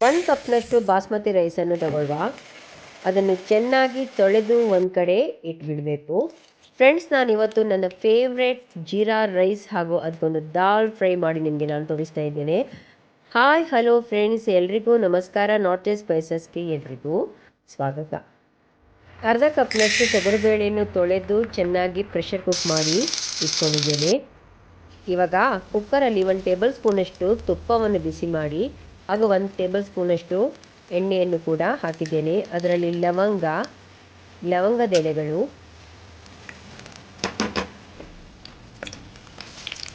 1 ಕಪ್ನಷ್ಟು ಬಾಸ್ಮತಿ ರೈಸನ್ನು ತಗೊಳ್ಳುವ. ಅದನ್ನು ಚೆನ್ನಾಗಿ ತೊಳೆದು ಒಂದು ಕಡೆ ಇಟ್ಬಿಡಬೇಕು. ಫ್ರೆಂಡ್ಸ್, ನಾನಿವತ್ತು ನನ್ನ ಫೇವ್ರೆಟ್ ಜೀರಾ ರೈಸ್ ಹಾಗೂ ಅದಕ್ಕೊಂದು ದಾಲ್ ಫ್ರೈ ಮಾಡಿ ನಿಮಗೆ ನಾನು ತೋರಿಸ್ತಾ ಇದ್ದೇನೆ. ಹಾಯ್ ಹಲೋ ಫ್ರೆಂಡ್ಸ್, ಎಲ್ರಿಗೂ ನಮಸ್ಕಾರ. ನಾರ್ತ್ ಈಸ್ಟ್ ಸ್ಪೈಸಸ್ಗೆ ಎಲ್ರಿಗೂ ಸ್ವಾಗತ. ಅರ್ಧ ಕಪ್ನಷ್ಟು ತೊಗರಿಬೇಳೆಯನ್ನು ತೊಳೆದು ಚೆನ್ನಾಗಿ ಪ್ರೆಷರ್ ಕುಕ್ ಮಾಡಿ ಇಟ್ಕೊಂಡಿದ್ದೇನೆ. ಇವಾಗ ಕುಕ್ಕರಲ್ಲಿ 1 ಟೇಬಲ್ ಸ್ಪೂನಷ್ಟು ತುಪ್ಪವನ್ನು ಬಿಸಿ ಮಾಡಿ ಹಾಗೂ 1 ಟೇಬಲ್ ಸ್ಪೂನಷ್ಟು ಎಣ್ಣೆಯನ್ನು ಕೂಡ ಹಾಕಿದ್ದೇನೆ. ಅದರಲ್ಲಿ ಲವಂಗದ ಎಲೆಗಳು,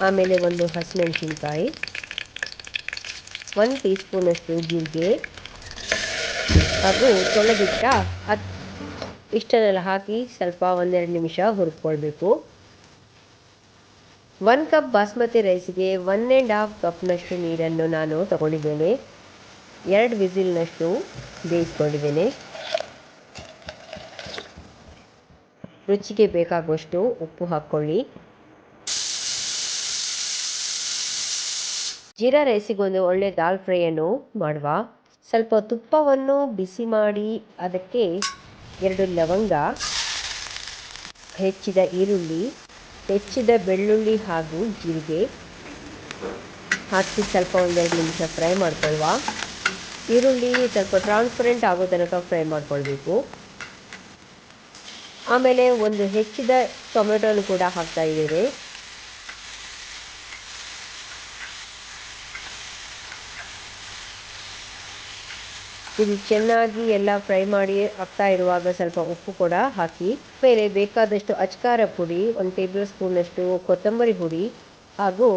ಆಮೇಲೆ 1 ಹಸಿಮೆಣಸಿನ್ಕಾಯಿ, 1 ಟೀ ಸ್ಪೂನಷ್ಟು ಜೀರಿಗೆ ಹಾಗೂ ತೊಳೆದಿಟ್ಟ ಇಷ್ಟನ್ನೆಲ್ಲ ಹಾಕಿ ಸ್ವಲ್ಪ 1-2 ನಿಮಿಷ ಹುರ್ಕೊಳ್ಬೇಕು. 1 ಕಪ್ ಬಾಸ್ಮತಿ ರೈಸ್ಗೆ 1.5 ಕಪ್ನಷ್ಟು ನೀರನ್ನು ನಾನು ತಗೊಂಡಿದ್ದೇನೆ. 2 ವಿಸಿಲ್ನಷ್ಟು ಬೇಯಿಸ್ಕೊಂಡಿದ್ದೇನೆ. ರುಚಿಗೆ ಬೇಕಾಗುವಷ್ಟು ಉಪ್ಪು ಹಾಕ್ಕೊಳ್ಳಿ. ಜೀರಾ ರೈಸಿಗೆ ಒಂದು ಒಳ್ಳೆ ದಾಲ್ ಫ್ರೈಯನ್ನು ಮಾಡುವ. ಸ್ವಲ್ಪ ತುಪ್ಪವನ್ನು ಬಿಸಿ ಮಾಡಿ ಅದಕ್ಕೆ 2 ಲವಂಗ, ಹೆಚ್ಚಿದ ಈರುಳ್ಳಿ, ಹೆಚ್ಚಿದ ಬೆಳ್ಳುಳ್ಳಿ ಹಾಗೂ ಜೀರಿಗೆ ಹಾಕಿ ಸ್ವಲ್ಪ 1-2 ನಿಮಿಷ ಫ್ರೈ ಮಾಡ್ಕೊಳ್ಳುವ. ಈರುಳ್ಳಿ ಸ್ವಲ್ಪ ಟ್ರಾನ್ಸ್ಪರೆಂಟ್ ಆಗೋ ತನಕ ಫ್ರೈ ಮಾಡ್ಕೊಳ್ಬೇಕು. ಆಮೇಲೆ ಒಂದು ಹೆಚ್ಚಿದ ಟೊಮೆಟೊನು ಕೂಡ ಹಾಕ್ತಾ ಇದ್ದೇವೆ. ಇದು ಚೆನ್ನಾಗಿ ಎಲ್ಲ ಫ್ರೈ ಮಾಡಿ ಆಗ್ತಾ ಇರುವಾಗ ಸ್ವಲ್ಪ ಉಪ್ಪು ಕೂಡ ಹಾಕಿ, ಮೇಲೆ ಬೇಕಾದಷ್ಟು ಅಚ್ಕಾರ ಪುಡಿ, 1 ಟೇಬಲ್ ಸ್ಪೂನಷ್ಟು ಕೊತ್ತಂಬರಿ ಪುಡಿ ಹಾಗೂ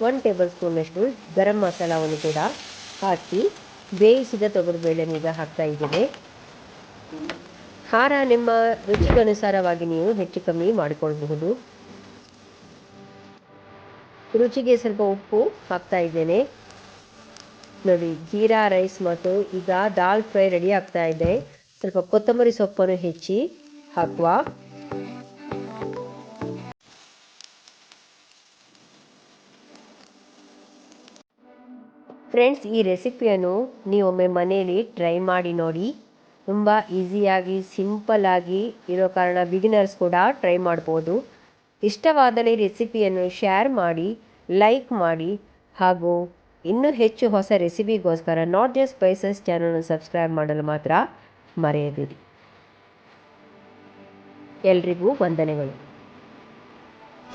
1 ಟೇಬಲ್ ಸ್ಪೂನಷ್ಟು ಗರಂ ಮಸಾಲವನ್ನು ಕೂಡ ಹಾಕಿ ಬೇಯಿಸಿದ ತೊಗರಿಬೇಳೆಯನ್ನು ಈಗ ಹಾಕ್ತಾ ಇದ್ದೇನೆ. ಖಾರ ನಿಮ್ಮ ರುಚಿಗನುಸಾರವಾಗಿ ನೀವು ಹೆಚ್ಚು ಕಮ್ಮಿ ಮಾಡಿಕೊಳ್ಳಬಹುದು. ರುಚಿಗೆ ಸ್ವಲ್ಪ ಉಪ್ಪು ಹಾಕ್ತಾ ಇದ್ದೇನೆ. ನೋಡಿ, ಜೀರಾ ರೈಸ್ ಮತ್ತು ಈಗ ದಾಲ್ ಫ್ರೈ ರೆಡಿ ಆಗ್ತಾ ಇದೆ. ಸ್ವಲ್ಪ ಕೊತ್ತಂಬರಿ ಸೊಪ್ಪನ್ನು ಹೆಚ್ಚಿ ಹಾಕುವ. ಫ್ರೆಂಡ್ಸ್, ಈ ರೆಸಿಪಿಯನ್ನು ನೀವೊಮ್ಮೆ ಮನೆಯಲ್ಲಿ ಟ್ರೈ ಮಾಡಿ ನೋಡಿ. ತುಂಬ ಈಸಿಯಾಗಿ ಸಿಂಪಲ್ಲಾಗಿ ಇರೋ ಕಾರಣ ಬಿಗಿನರ್ಸ್ ಕೂಡ ಟ್ರೈ ಮಾಡ್ಬೋದು. ಇಷ್ಟವಾದಲ್ಲಿ ರೆಸಿಪಿಯನ್ನು ಶೇರ್ ಮಾಡಿ, ಲೈಕ್ ಮಾಡಿ ಹಾಗೂ ಇನ್ನೂ ಹೆಚ್ಚು ಹೊಸ ರೆಸಿಪಿಗೋಸ್ಕರ ನಾರ್ತ್ ಈಸ್ಟ್ ಸ್ಪೈಸಸ್ ಚಾನಲ್ನ ಸಬ್ಸ್ಕ್ರೈಬ್ ಮಾಡಲು ಮಾತ್ರ ಮರೆಯದಿರಿ. ಎಲ್ರಿಗೂ ವಂದನೆಗಳು.